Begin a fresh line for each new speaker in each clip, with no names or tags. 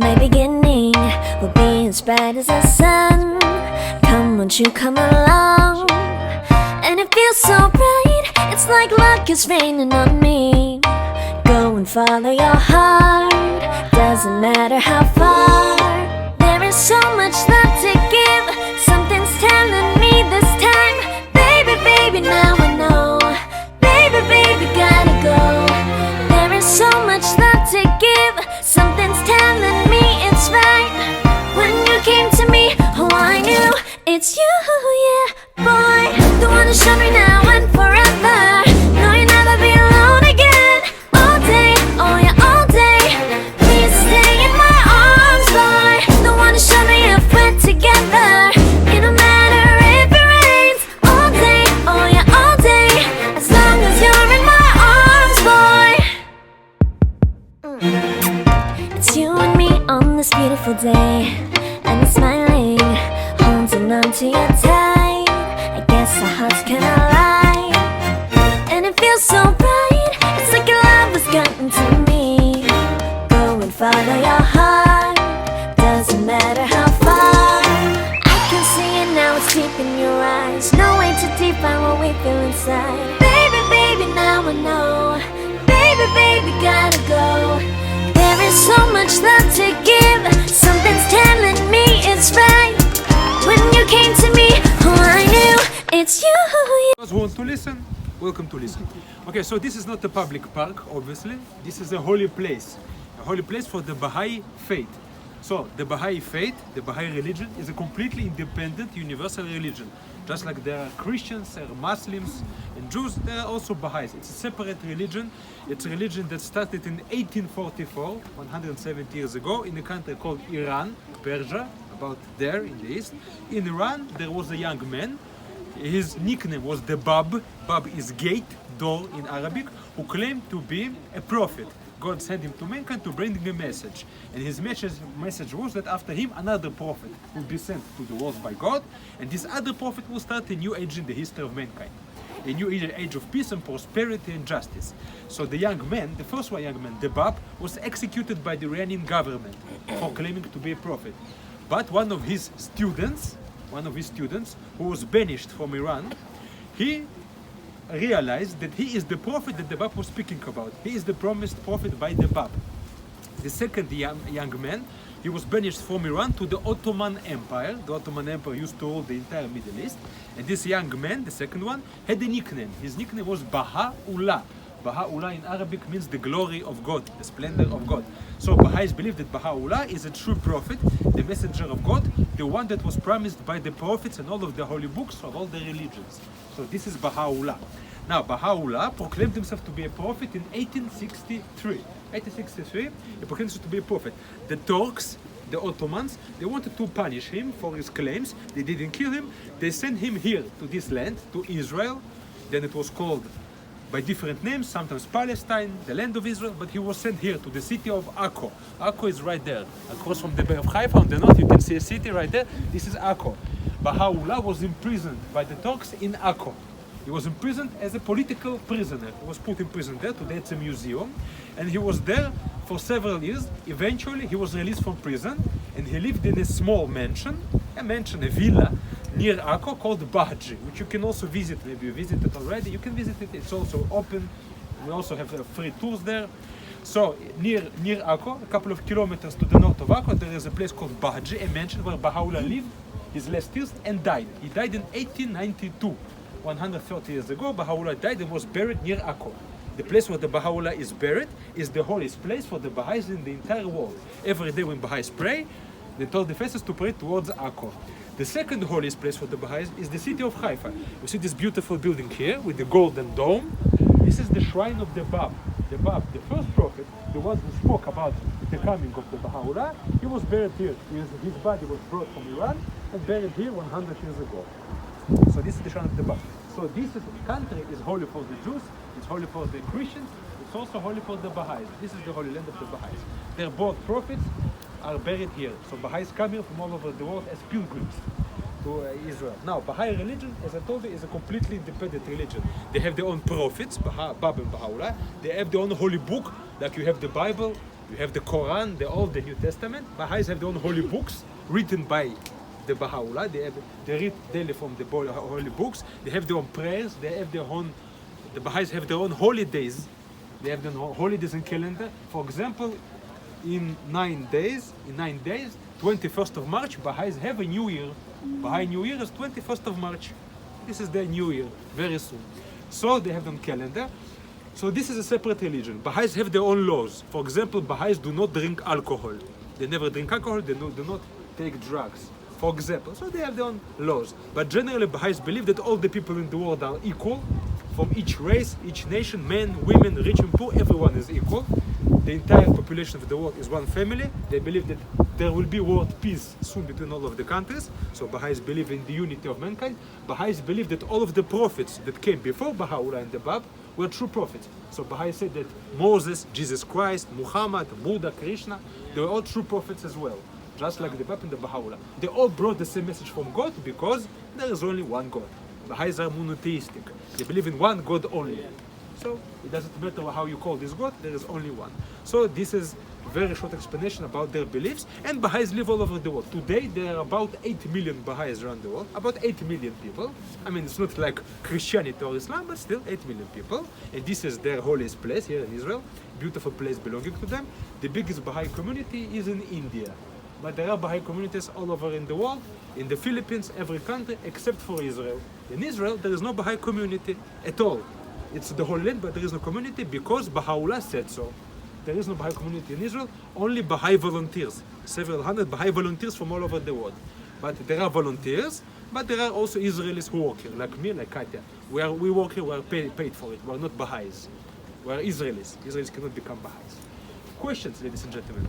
My beginning will be as bright as the sun. Come, won't you come along? And it feels so bright, it's like luck is raining on me. Go and follow your heart, doesn't matter how far. There is so much love to give, something's telling me this time. Baby, baby, now I know. Baby, baby, gotta go. There is so much love to give, something's telling me it's right. When you came to me, oh I knew it's you, yeah, boy. The one to show me now and forever. No, you'll never be alone again. All day, oh yeah, all day. Please stay in my arms, boy. The one to show me if we're together. It don't matter if it rains. All day, oh yeah, all day. As long as you're in my arms, boy. It's you and me on this beautiful day, and it's smiling, holding on to you tight. I guess our hearts can align, and it feels so bright. It's like your love has gotten to me. Go and follow your heart, doesn't matter how far. I can see it now, it's deep in your eyes. No way to define what we feel inside. Baby, baby, now I know. Baby, baby, gotta go. There is so much love to give, something's telling me it's right. When you came to me, oh I knew it's you.
Those who want to listen, welcome to listen. Okay, so this is not a public park, obviously. This is a holy place for the Baha'i faith. So the Baha'i faith, the Baha'i religion, is a completely independent, universal religion. Just like there are Christians, there are Muslims, and Jews, there are also Baha'is. It's a separate religion. It's a religion that started in 1844, 170 years ago, in a country called Iran, Persia, about there in the east. In Iran, there was a young man. His nickname was the Bab. Bab is gate, door in Arabic, who claimed to be a prophet. God sent him to mankind to bring a message. And his message was that after him, another prophet will be sent to the world by God. And this other prophet will start a new age in the history of mankind. A new age of peace and prosperity and justice. So the young man, the first one young man, the Bab, was executed by the Iranian government for claiming to be a prophet. But one of his students, who was banished from Iran, he realized that he is the prophet that the Bab was speaking about. He is the promised prophet by the Bab. The second young man, he was banished from Iran to the Ottoman Empire. The Ottoman Empire used to rule the entire Middle East. And this young man, the second one, had a nickname. His nickname was Baha'u'llah. Baha'u'llah in Arabic means the glory of God, the splendor of God. So Baha'is believe that Baha'u'llah is a true prophet, the messenger of God, the one that was promised by the prophets and all of the holy books of all the religions. So this is Baha'u'llah. Now Baha'u'llah proclaimed himself to be a prophet in 1863. 1863, he proclaimed himself to be a prophet. The Turks, the Ottomans, they wanted to punish him for his claims. They didn't kill him. They sent him here to this land, to Israel. Then it was called by different names, sometimes Palestine, the land of Israel, but he was sent here to the city of Akko. Akko is right there, across from the Bay of Haifa on the north. You can see a city right there. This is Akko. Baha'u'llah was imprisoned by the Turks in Akko. He was imprisoned as a political prisoner. He was put in prison there. Today it's a museum. And he was there for several years. Eventually he was released from prison and he lived in a small mansion, a villa, near Akko called Baha'i, which you can also visit. Maybe you visited already. You can visit it. It's also open. We also have free tours there. So near Akko, a couple of kilometers to the north of Akko, there is a place called Baha'i, a mansion where Baha'u'llah lived his last years and died. He died in 1892, 130 years ago. Baha'u'llah died and was buried near Akko. The place where the Baha'u'llah is buried is the holiest place for the Baha'is in the entire world. Every day when Baha'is pray, they told the faces to pray towards Akko. The second holiest place for the Baha'is is the city of Haifa. You see this beautiful building here with the golden dome. This is the shrine of the Bab. The Bab, the first prophet, the one who spoke about the coming of the Baha'u'llah, he was buried here. His body was brought from Iran and buried here 100 years ago. So this is the shrine of the Bab. So this country is holy for the Jews, it's holy for the Christians, it's also holy for the Baha'is. This is the holy land of the Baha'is. Their both prophets are buried here. So Baha'is come here from all over the world as pilgrims to Israel. Now, Baha'i religion, as I told you, is a completely independent religion. They have their own prophets, Bab and Baha'u'llah. They have their own holy book, like you have the Bible, You have the Quran, the Old, the New Testament. Baha'is have their own holy books written by the Baha'u'llah. They read daily from the holy books. They have their own prayers. They have their own. The Baha'is have their own holidays. They have their own holidays and calendar. For example, in 9 days, 21st of March, Baha'is have a new year. Baha'i New Year is 21st of March. This is their new year, very soon. So they have their own calendar. So this is a separate religion. Baha'is have their own laws. For example, Baha'is do not drink alcohol. They never drink alcohol, they do not take drugs. For example, so they have their own laws. But generally, Baha'is believe that all the people in the world are equal. From each race, each nation, men, women, rich and poor, everyone is equal. The entire population of the world is one family. They believe that there will be world peace soon between all of the countries. So Baha'is believe in the unity of mankind. Baha'is believe that all of the prophets that came before Baha'u'llah and the Bab were true prophets. So Baha'is said that Moses, Jesus Christ, Muhammad, Buddha, Krishna, they were all true prophets as well. Just like the Bab and the Baha'u'llah. They all brought the same message from God because there is only one God. Baha'is are monotheistic. They believe in one God only. So it doesn't matter how you call this God, there is only one. So this is a very short explanation about their beliefs. And Baha'is live all over the world. Today there are about 8 million Baha'is around the world. About 8 million people. I mean, it's not like Christianity or Islam, but still 8 million people. And this is their holiest place here in Israel. Beautiful place belonging to them. The biggest Baha'i community is in India. But there are Baha'i communities all over in the world, in the Philippines, every country except for Israel. In Israel, there is no Baha'i community at all. It's the whole land, but there is no community because Baha'u'llah said so. There is no Baha'i community in Israel, only Baha'i volunteers. Several hundred Baha'i volunteers from all over the world. But there are volunteers, but there are also Israelis who work here, like me, like Katya. We work here, we are paid for it. We are not Baha'is. We are Israelis. Israelis cannot become Baha'is. Questions, ladies and gentlemen?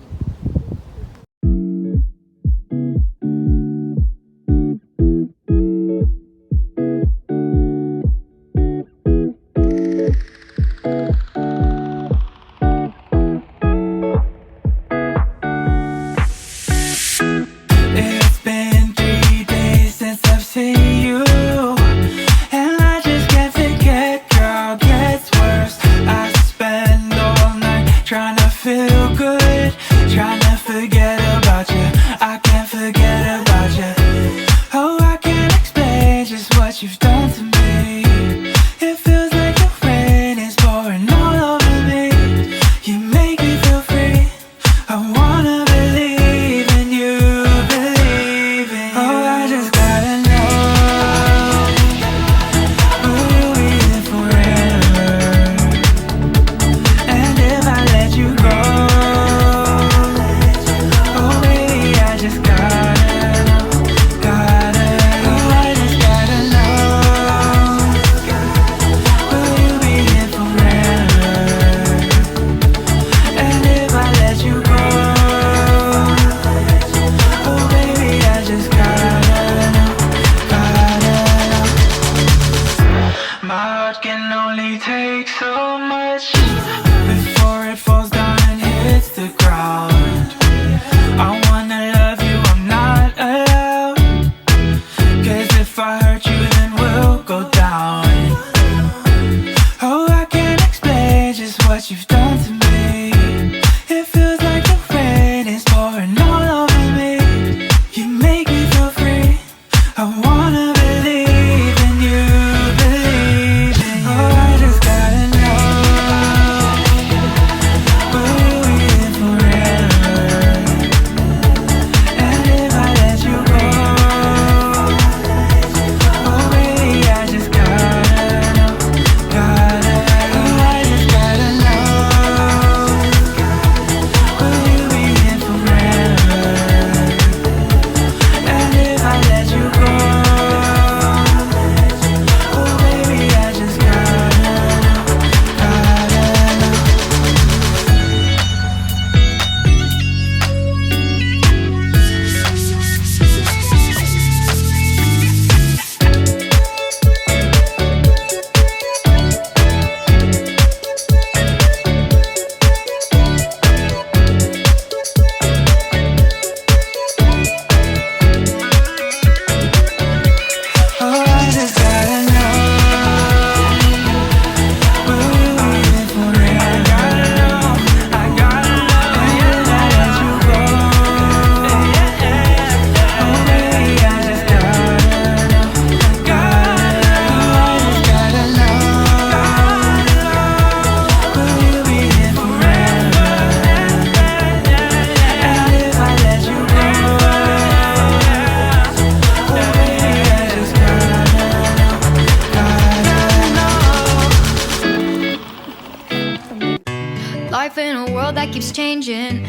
keeps changing.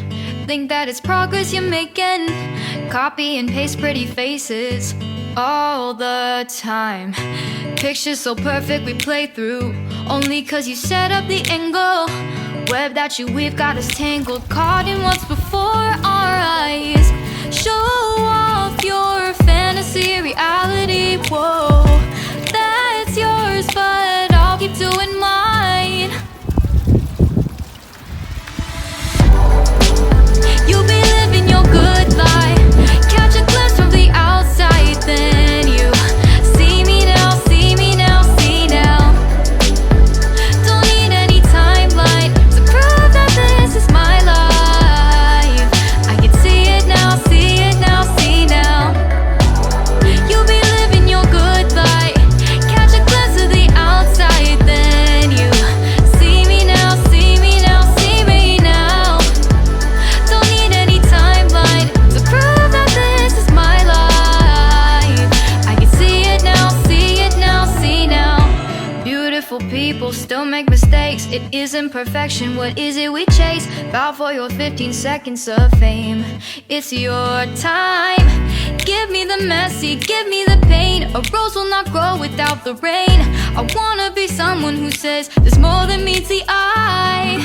Think that it's progress you're making. Copy and paste pretty faces all the time. Pictures so perfect we play through, only cause you set up the angle. Web that you weave got us tangled, caught in what's before our eyes. Show off your fantasy reality, whoa. That's yours, but I'll keep doing mine. You'll be living your good life. Catch a glimpse from the outside, then you see me now, see me now, see now. Don't need any timeline to prove that this is my life. I can see it now, see it now, see now. You'll be living your good life. Catch a glimpse of the outside, then you see me now, see me now, see me now. Don't need any timeline to prove that this is my life. I can see it now, see it now, see now. Beautiful people still make mistakes. It isn't perfection, what is it we chase? Bow for your 15 seconds of fame. It's your time. Give me the messy, give me the pain. A rose will not grow without the rain. I wanna be someone who says there's more than meets the eye.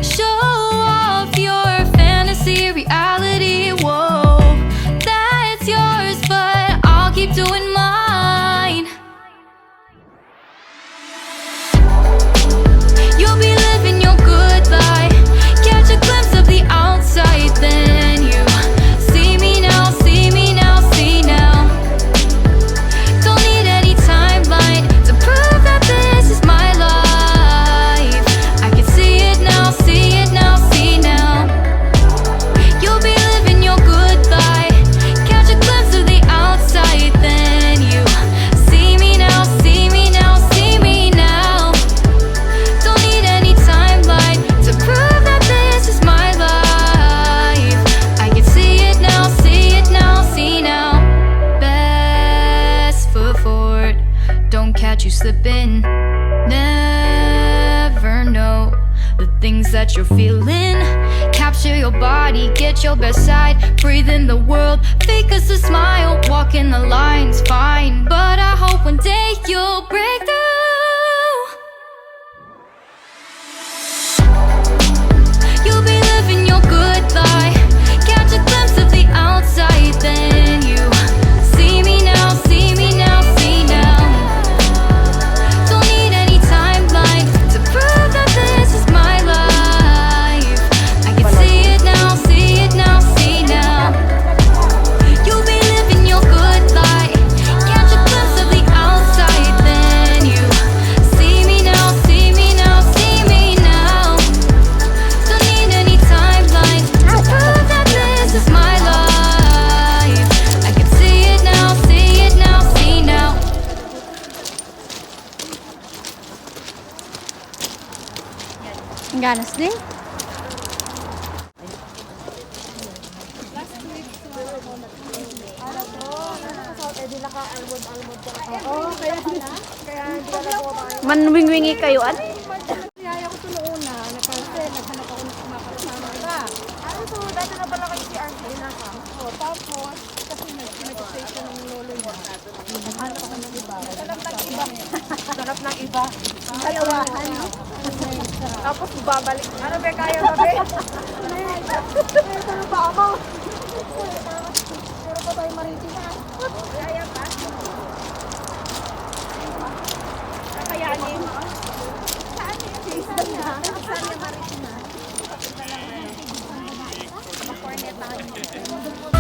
Show off your fantasy reality, whoa. That's yours, but I'll keep doing mine. You'll be living your good life. Catch a glimpse of the outside, then you see me now, see me now, see now. Don't need any timeline to prove that this is my life. I can see it now, see it now, see now. You'll be living your good life. Catch a glimpse of the outside, then you see me now, see me now, see me now. Don't need any timeline to prove that this is my life. I can see it now, see it now, see now. Best foot forward, don't catch you slipping. Never know the things that you're feeling. Capture your body, get your best side. Breathe in the world, fake us a smile. Walking the lines, fine, but I hope one day you'll break through. You'll be living your good life. Catch a glimpse of the outside, then you see me now, see me now, see now. Don't need any timeline to prove that this is my life. I can see it now, see it now, see now. You'll be living your good life. Catch a glimpse of the outside, then you see me now, see me now, see me now. Don't need any timeline to prove that this is my life. I can see it now, see it now, see now.
Ganas din. Manwing-wingi kayo, an?
Kaya ko ito noon na napansin, naghanap ako ng kumakasama iba. So, dati na pala kayo si Auntie Inaka. Tapos, kasi nag-stage siya ng lolo niya. Naghanap ako ng iba. Hanap ng iba. Hanap ng iba. Dalawahan. Tapos, babalik. Ano ba kaya ba, be? Ito na ba ako? Pero pa tayo maritina. Kaya pa? Kakayanin. Saan yung maritina? Makornetahan mo.